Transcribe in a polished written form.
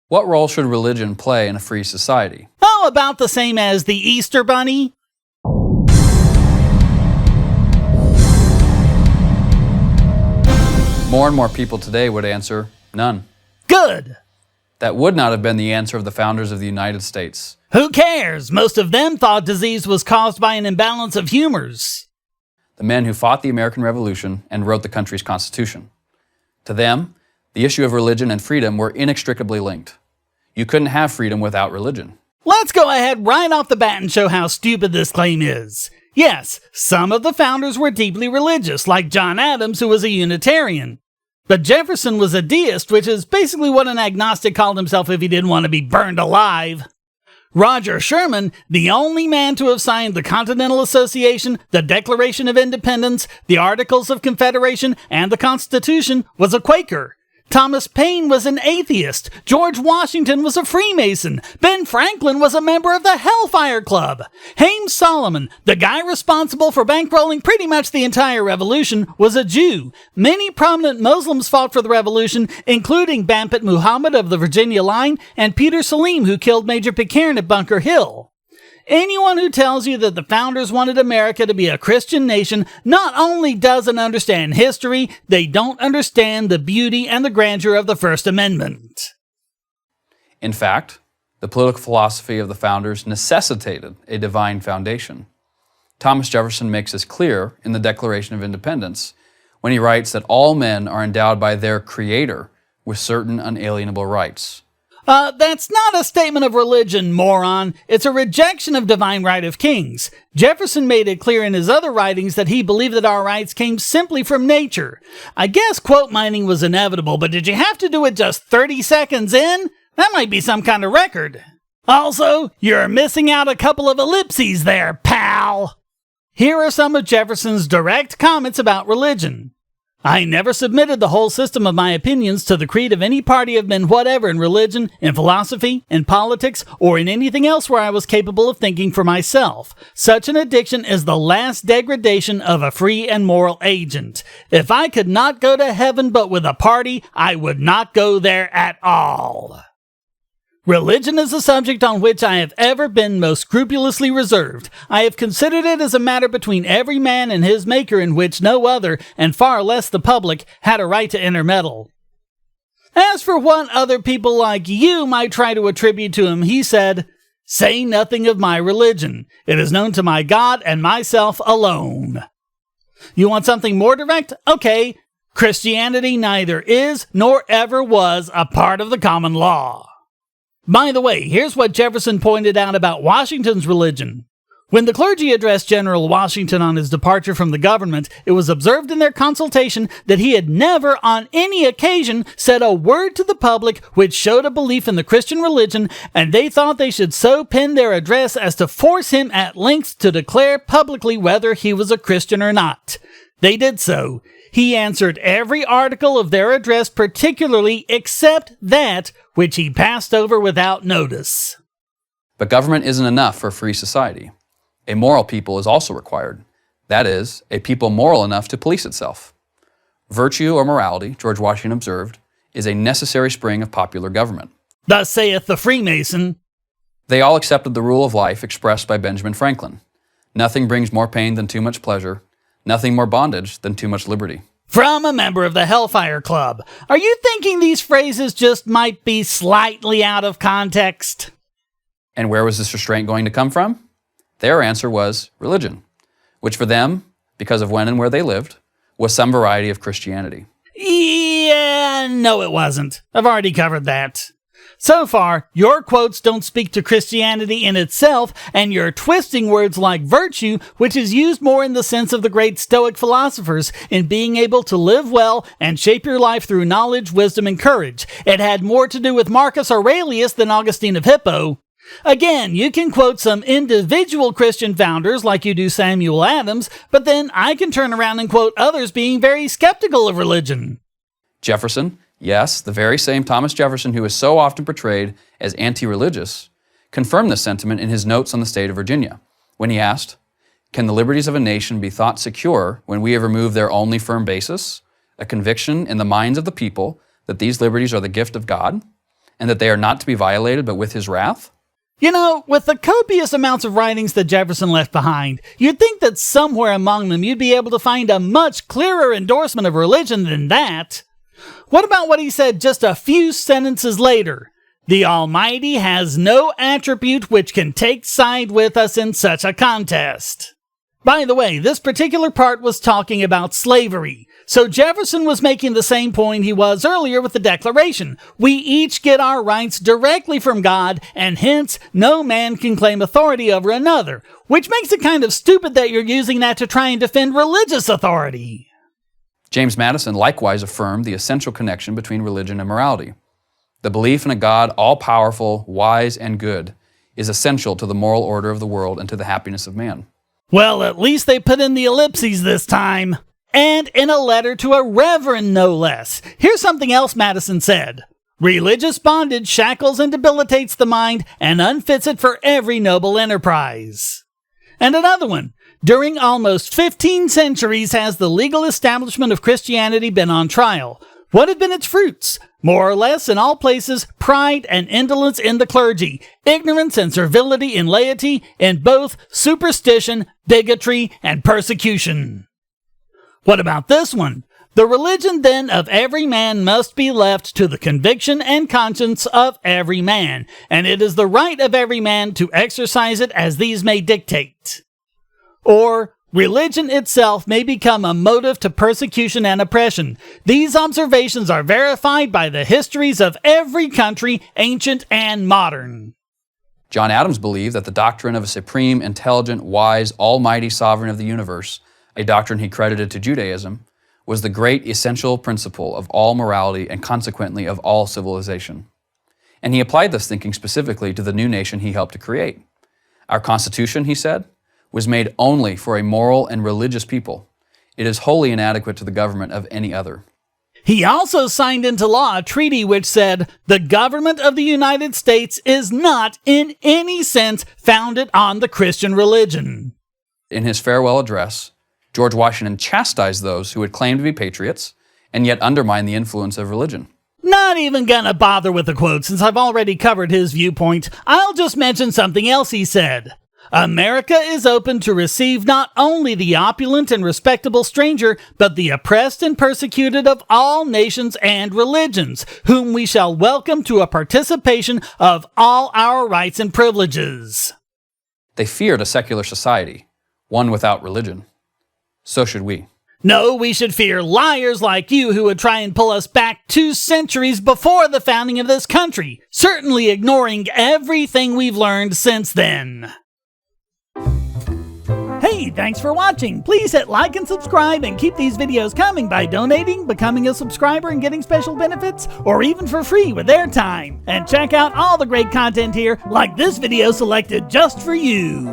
What role should religion play in a free society? Oh, about the same as the Easter Bunny? More and more people today would answer, none. Good. That would not have been the answer of the founders of the United States. Who cares? Most of them thought disease was caused by an imbalance of humors. The men who fought the American Revolution and wrote the country's Constitution. To them, the issue of religion and freedom were inextricably linked. You couldn't have freedom without religion. Let's go ahead right off the bat and show how stupid this claim is. Yes, some of the founders were deeply religious, like John Adams, who was a Unitarian. But Jefferson was a deist, which is basically what an agnostic called himself if he didn't want to be burned alive. Roger Sherman, the only man to have signed the Continental Association, the Declaration of Independence, the Articles of Confederation, and the Constitution, was a Quaker. Thomas Paine was an atheist. George Washington was a Freemason. Ben Franklin was a member of the Hellfire Club. Haym Solomon, the guy responsible for bankrolling pretty much the entire revolution, was a Jew. Many prominent Muslims fought for the revolution, including Bampet Muhammad of the Virginia Line and Peter Salim, who killed Major Pitcairn at Bunker Hill. Anyone who tells you that the founders wanted America to be a Christian nation not only doesn't understand history, they don't understand the beauty and the grandeur of the First Amendment. In fact, the political philosophy of the founders necessitated a divine foundation. Thomas Jefferson makes this clear in the Declaration of Independence when he writes that all men are endowed by their Creator with certain unalienable rights. That's not a statement of religion, moron. It's a rejection of divine right of kings. Jefferson made it clear in his other writings that he believed that our rights came simply from nature. I guess quote mining was inevitable, but did you have to do it just 30 seconds in? That might be some kind of record. Also, you're missing out a couple of ellipses there, pal. Here are some of Jefferson's direct comments about religion. I never submitted the whole system of my opinions to the creed of any party of men whatever in religion, in philosophy, in politics, or in anything else where I was capable of thinking for myself. Such an addiction is the last degradation of a free and moral agent. If I could not go to heaven but with a party, I would not go there at all. Religion is a subject on which I have ever been most scrupulously reserved. I have considered it as a matter between every man and his Maker in which no other, and far less the public, had a right to intermeddle. As for what other people like you might try to attribute to him, he said, "Say nothing of my religion. It is known to my God and myself alone." You want something more direct? Okay. Christianity neither is nor ever was a part of the common law. By the way, here's what Jefferson pointed out about Washington's religion. When the clergy addressed General Washington on his departure from the government, it was observed in their consultation that he had never on any occasion said a word to the public which showed a belief in the Christian religion, and they thought they should so pen their address as to force him at length to declare publicly whether he was a Christian or not. They did so. He answered every article of their address particularly except that which he passed over without notice. But government isn't enough for a free society. A moral people is also required. That is, a people moral enough to police itself. Virtue or morality, George Washington observed, is a necessary spring of popular government. Thus saith the Freemason. They all accepted the rule of life expressed by Benjamin Franklin. Nothing brings more pain than too much pleasure. Nothing more bondage than too much liberty. From a member of the Hellfire Club. Are you thinking these phrases just might be slightly out of context? And where was this restraint going to come from? Their answer was religion, which for them, because of when and where they lived, was some variety of Christianity. Yeah, no it wasn't. I've already covered that. So far, your quotes don't speak to Christianity in itself, and you're twisting words like virtue, which is used more in the sense of the great Stoic philosophers, in being able to live well and shape your life through knowledge, wisdom, and courage. It had more to do with Marcus Aurelius than Augustine of Hippo. Again, you can quote some individual Christian founders like you do Samuel Adams, but then I can turn around and quote others being very skeptical of religion. Jefferson, yes, the very same Thomas Jefferson who is so often portrayed as anti-religious, confirmed this sentiment in his notes on the state of Virginia, when he asked, "Can the liberties of a nation be thought secure when we have removed their only firm basis, a conviction in the minds of the people that these liberties are the gift of God? and that they are not to be violated but with his wrath? You know, with the copious amounts of writings that Jefferson left behind, you'd think that somewhere among them you'd be able to find a much clearer endorsement of religion than that. What about what he said just a few sentences later? The Almighty has no attribute which can take side with us in such a contest. By the way, this particular part was talking about slavery. So Jefferson was making the same point he was earlier with the Declaration. We each get our rights directly from God, and hence no man can claim authority over another, which makes it kind of stupid that you're using that to try and defend religious authority. James Madison likewise affirmed the essential connection between religion and morality. The belief in a God all-powerful, wise, and good is essential to the moral order of the world and to the happiness of man. Well, at least they put in the ellipses this time. And in a letter to a reverend, no less. Here's something else Madison said. Religious bondage shackles and debilitates the mind and unfits it for every noble enterprise. And another one. During almost 15 centuries has the legal establishment of Christianity been on trial. What have been its fruits? More or less, in all places, pride and indolence in the clergy, ignorance and servility in laity, in both superstition, bigotry, and persecution. What about this one? The religion then of every man must be left to the conviction and conscience of every man, and it is the right of every man to exercise it as these may dictate. Or, religion itself may become a motive to persecution and oppression. These observations are verified by the histories of every country, ancient and modern. John Adams believed that the doctrine of a supreme, intelligent, wise, almighty sovereign of the universe, a doctrine he credited to Judaism, was the great essential principle of all morality and consequently of all civilization. And he applied this thinking specifically to the new nation he helped to create. Our Constitution, he said, was made only for a moral and religious people. It is wholly inadequate to the government of any other. He also signed into law a treaty which said, the government of the United States is not in any sense founded on the Christian religion. In his farewell address, George Washington chastised those who would claim to be patriots and yet undermine the influence of religion. Not even gonna bother with the quote since I've already covered his viewpoint. I'll just mention something else he said. America is open to receive not only the opulent and respectable stranger, but the oppressed and persecuted of all nations and religions, whom we shall welcome to a participation of all our rights and privileges. They feared a secular society, one without religion. So should we. No, we should fear liars like you who would try and pull us back 2 centuries before the founding of this country, certainly ignoring everything we've learned since then. Hey, thanks for watching. Please hit like and subscribe and keep these videos coming by donating, becoming a subscriber and getting special benefits, or even for free with airtime. And check out all the great content here, like this video selected just for you.